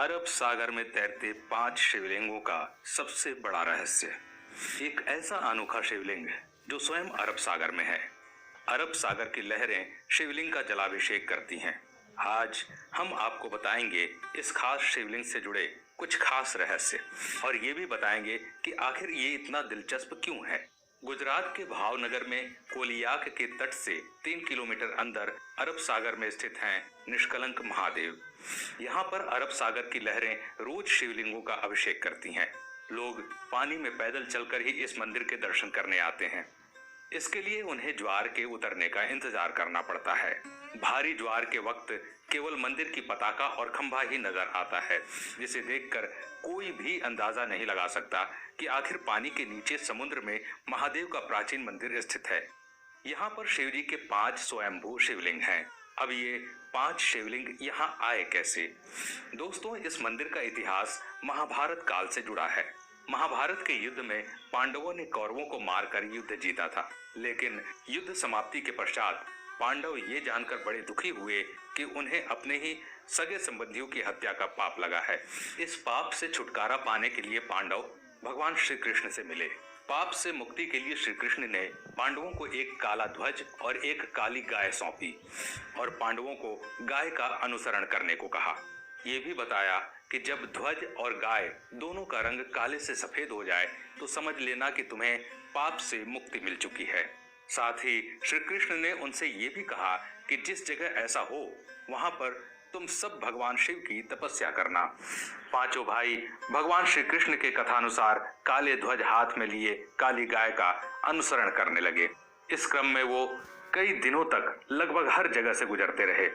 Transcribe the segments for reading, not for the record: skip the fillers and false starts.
अरब सागर में तैरते 5 शिवलिंगों का सबसे बड़ा रहस्य। एक ऐसा अनोखा शिवलिंग जो स्वयं अरब सागर में है। अरब सागर की लहरें शिवलिंग का जलाभिषेक करती हैं। आज हम आपको बताएंगे इस खास शिवलिंग से जुड़े कुछ खास रहस्य और ये भी बताएंगे कि आखिर ये इतना दिलचस्प क्यों है। गुजरात के भावनगर में कोलियाक के तट से 3 किलोमीटर अंदर अरब सागर में स्थित हैं निष्कलंक महादेव। यहाँ पर अरब सागर की लहरें रोज शिवलिंगों का अभिषेक करती हैं। लोग पानी में पैदल चलकर ही इस मंदिर के दर्शन करने आते हैं। इसके लिए उन्हें ज्वार के उतरने का इंतजार करना पड़ता है। भारी ज्वार के वक्त केवल मंदिर की पताका और खंभा ही नजर आता है, जिसे देखकर कोई भी अंदाजा नहीं लगा सकता कि आखिर पानी के नीचे समुद्र में महादेव का प्राचीन मंदिर स्थित है। यहाँ पर शिवजी के 5 स्वयंभू शिवलिंग हैं। अब ये 5 शिवलिंग यहाँ आए कैसे? दोस्तों, इस मंदिर का इतिहास महाभारत काल से जुड़ा है। महाभारत के युद्ध में पांडवों ने कौरवों को मारकर युद्ध जीता था, लेकिन युद्ध समाप्ति के पश्चात पांडव ये जानकर बड़े दुखी हुए कि उन्हें अपने ही सगे संबंधियों की हत्या का पाप लगा है। इस पाप से छुटकारा पाने के लिए पांडव भगवान श्री कृष्ण से मिले। पाप से मुक्ति के लिए श्री कृष्ण ने पांडवों को एक काला ध्वज और एक काली गाय सौंपी और पांडवों को गाय का अनुसरण करने को कहा। ये भी बताया कि जब ध्वज और गाय दोनों का रंग काले से सफेद हो जाए तो समझ लेना कि तुम्हें पाप से मुक्ति मिल चुकी है। साथ ही श्री कृष्ण ने उनसे ये भी कहा कि जिस जगह ऐसा हो वहां पर तुम सब भगवान शिव की तपस्या करना। पांचों भाई भगवान श्री कृष्ण के कथानुसार काले ध्वज हाथ में लिए काली गाय का अनुसरण करने लगे। इस क्रम में वो कई दिनों तक लगभग हर जगह से गुजरते रहे,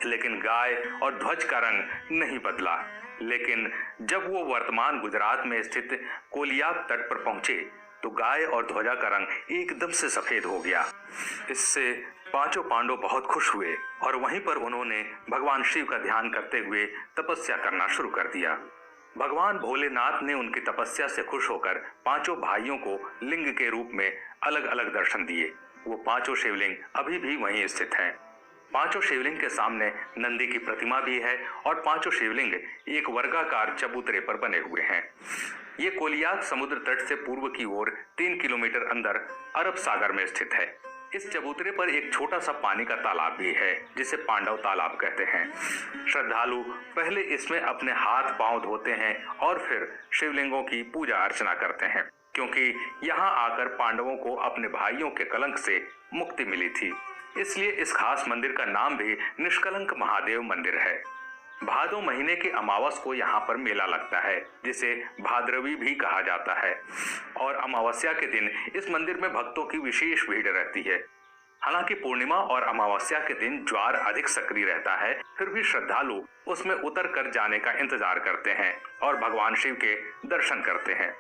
लेकिन गाय और ध्वज का रंग नहीं बदला। लेकिन जब वो वर्तमान गुजरात में स्थित कोलियाक तट पर पहुंचे तो गाय और ध्वजा का रंग एकदम से सफेद हो गया। इससे पांचों पांडव बहुत खुश हुए और वहीं पर उन्होंने भगवान शिव का ध्यान करते हुए तपस्या करना शुरू कर दिया। भगवान भोलेनाथ ने उनकी तपस्या से खुश होकर पांचों भाइयों को लिंग के रूप में अलग अलग दर्शन दिए। वो पांचों शिवलिंग अभी भी वहीं स्थित हैं। पांचों शिवलिंग के सामने नंदी की प्रतिमा भी है और पांचों शिवलिंग एक वर्गाकार चबूतरे पर बने हुए हैं। ये कोलियाक समुद्र तट से पूर्व की ओर 3 किलोमीटर अंदर अरब सागर में स्थित है। इस चबूतरे पर एक छोटा सा पानी का तालाब भी है, जिसे पांडव तालाब कहते हैं। श्रद्धालु पहले इसमें अपने हाथ पांव धोते हैं और फिर शिवलिंगों की पूजा अर्चना करते हैं, क्योंकि यहाँ आकर पांडवों को अपने भाइयों के कलंक से मुक्ति मिली थी। इसलिए इस खास मंदिर का नाम भी निष्कलंक महादेव मंदिर है। भादो महीने के अमावस को यहाँ पर मेला लगता है, जिसे भाद्रवी भी कहा जाता है, और अमावस्या के दिन इस मंदिर में भक्तों की विशेष भीड़ रहती है। हालांकि पूर्णिमा और अमावस्या के दिन ज्वार अधिक सक्रिय रहता है, फिर भी श्रद्धालु उसमें उतर कर जाने का इंतजार करते हैं और भगवान शिव के दर्शन करते हैं।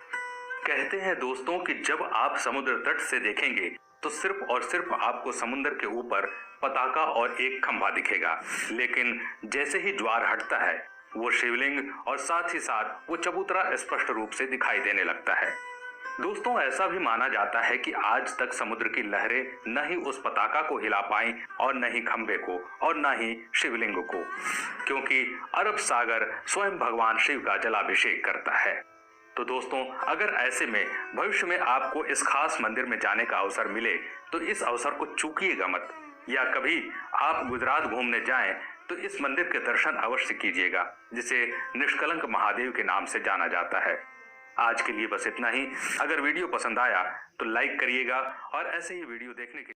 कहते हैं दोस्तों कि जब आप समुद्र तट से देखेंगे तो सिर्फ और सिर्फ आपको समुद्र के ऊपर पताका और एक खंभा दिखेगा, लेकिन जैसे ही ज्वार हटता है वो शिवलिंग और साथ ही साथ वो चबूतरा स्पष्ट रूप से दिखाई देने लगता है। दोस्तों, ऐसा भी माना जाता है कि आज तक समुद्र की लहरें न ही उस पताका को हिला पाई और न ही खंभे को और न ही शिवलिंग को, क्योंकि अरब सागर स्वयं भगवान शिव का जलाभिषेक करता है। तो दोस्तों, अगर ऐसे में भविष्य में आपको इस खास मंदिर में जाने का अवसर मिले तो इस अवसर को चूकिएगा मत, या कभी आप गुजरात घूमने जाएं तो इस मंदिर के दर्शन अवश्य कीजिएगा, जिसे निष्कलंक महादेव के नाम से जाना जाता है। आज के लिए बस इतना ही। अगर वीडियो पसंद आया तो लाइक करिएगा और ऐसे ही वीडियो देखने के